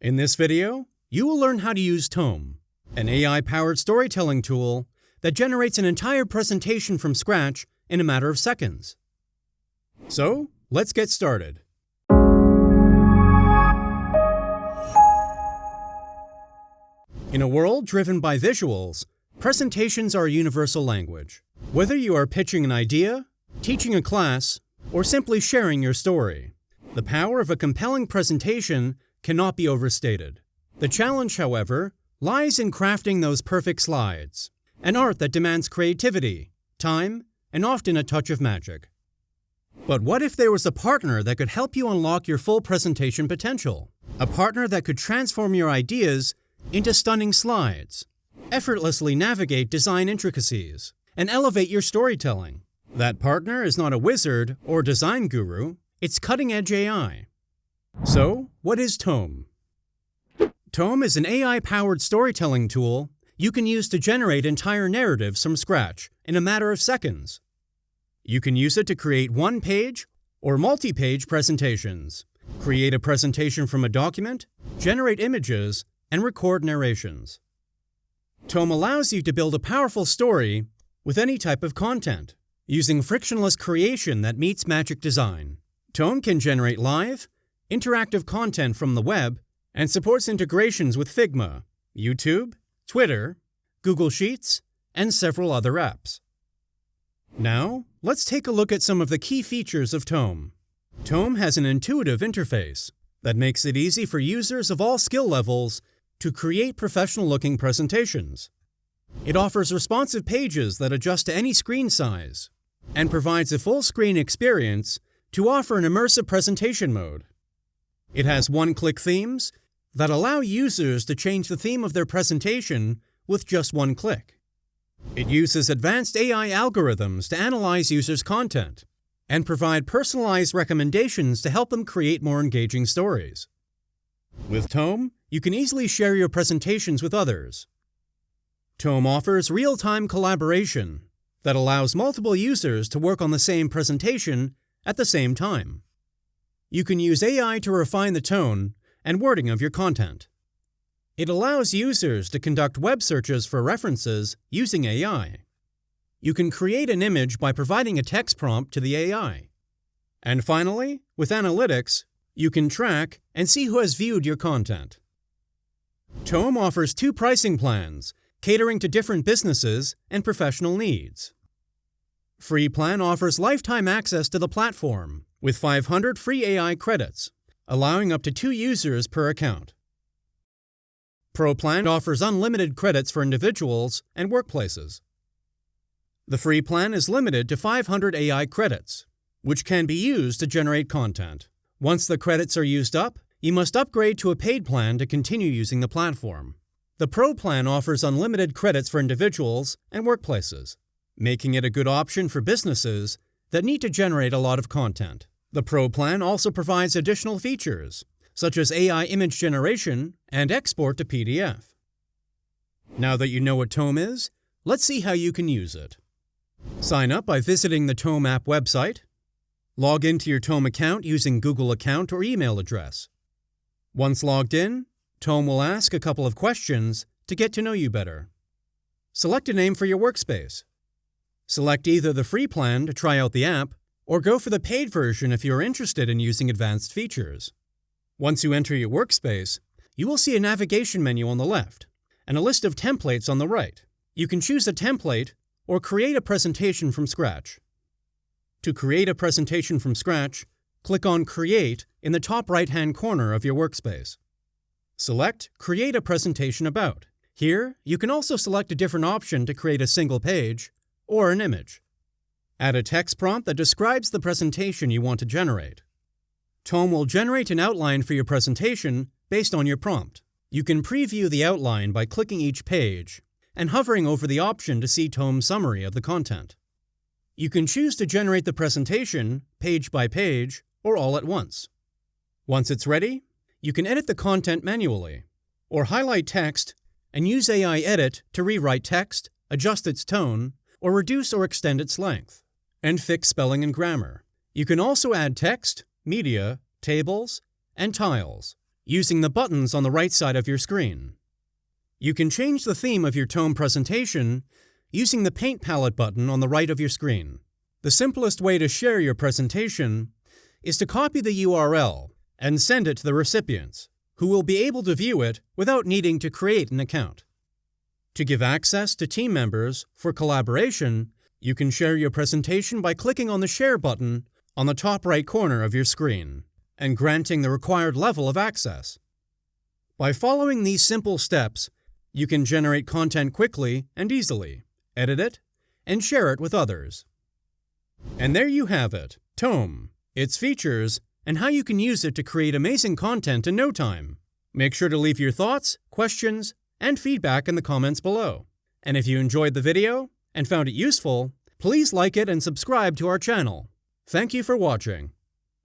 In this video, you will learn how to use Tome, an AI-powered storytelling tool that generates an entire presentation from scratch in a matter of seconds. So, let's get started. In a world driven by visuals, presentations are a universal language. Whether you are pitching an idea, teaching a class, or simply sharing your story, the power of a compelling presentation cannot be overstated. The challenge, however, lies in crafting those perfect slides, an art that demands creativity, time, and often a touch of magic. But what if there was a partner that could help you unlock your full presentation potential? A partner that could transform your ideas into stunning slides, effortlessly navigate design intricacies, and elevate your storytelling. That partner is not a wizard or design guru, it's cutting-edge AI. So, what is Tome? Tome is an AI-powered storytelling tool you can use to generate entire narratives from scratch in a matter of seconds. You can use it to create one-page or multi-page presentations, create a presentation from a document, generate images, and record narrations. Tome allows you to build a powerful story with any type of content, using frictionless creation that meets magic design. Tome can generate live, interactive content from the web and supports integrations with Figma, YouTube, Twitter, Google Sheets, and several other apps. Now, let's take a look at some of the key features of Tome. Tome has an intuitive interface that makes it easy for users of all skill levels to create professional-looking presentations. It offers responsive pages that adjust to any screen size and provides a full-screen experience to offer an immersive presentation mode. It has one-click themes that allow users to change the theme of their presentation with just one click. It uses advanced AI algorithms to analyze users' content and provide personalized recommendations to help them create more engaging stories. With Tome, you can easily share your presentations with others. Tome offers real-time collaboration that allows multiple users to work on the same presentation at the same time. You can use AI to refine the tone and wording of your content. It allows users to conduct web searches for references using AI. You can create an image by providing a text prompt to the AI. And finally, with analytics, you can track and see who has viewed your content. Tome offers two pricing plans, catering to different businesses and professional needs. Free plan offers lifetime access to the platform with 500 free AI credits, allowing up to 2 users per account. Pro plan offers unlimited credits for individuals and workplaces. The free plan is limited to 500 AI credits, which can be used to generate content. Once the credits are used up, you must upgrade to a paid plan to continue using the platform. The Pro plan offers unlimited credits for individuals and workplaces, making it a good option for businesses that need to generate a lot of content. The Pro plan also provides additional features, such as AI image generation and export to PDF. Now that you know what Tome is, let's see how you can use it. Sign up by visiting the Tome app website. Log into your Tome account using Google account or email address. Once logged in, Tome will ask a couple of questions to get to know you better. Select a name for your workspace. Select either the free plan to try out the app, or go for the paid version if you are interested in using advanced features. Once you enter your workspace, you will see a navigation menu on the left and a list of templates on the right. You can choose a template or create a presentation from scratch. To create a presentation from scratch, click on Create in the top right-hand corner of your workspace. Select Create a Presentation About. Here, you can also select a different option to create a single page or an image. Add a text prompt that describes the presentation you want to generate. Tome will generate an outline for your presentation based on your prompt. You can preview the outline by clicking each page and hovering over the option to see Tome's summary of the content. You can choose to generate the presentation page by page or all at once. Once it's ready, you can edit the content manually, or highlight text and use AI Edit to rewrite text, adjust its tone, or reduce or extend its length, and fix spelling and grammar. You can also add text, media, tables, and tiles, using the buttons on the right side of your screen. You can change the theme of your Tome presentation using the Paint Palette button on the right of your screen. The simplest way to share your presentation is to copy the URL and send it to the recipients, who will be able to view it without needing to create an account. To give access to team members for collaboration, you can share your presentation by clicking on the Share button on the top right corner of your screen and granting the required level of access. By following these simple steps, you can generate content quickly and easily, edit it, and share it with others. And there you have it, Tome, its features, and how you can use it to create amazing content in no time. Make sure to leave your thoughts, questions, and feedback in the comments below. And if you enjoyed the video and found it useful, please like it and subscribe to our channel. Thank you for watching.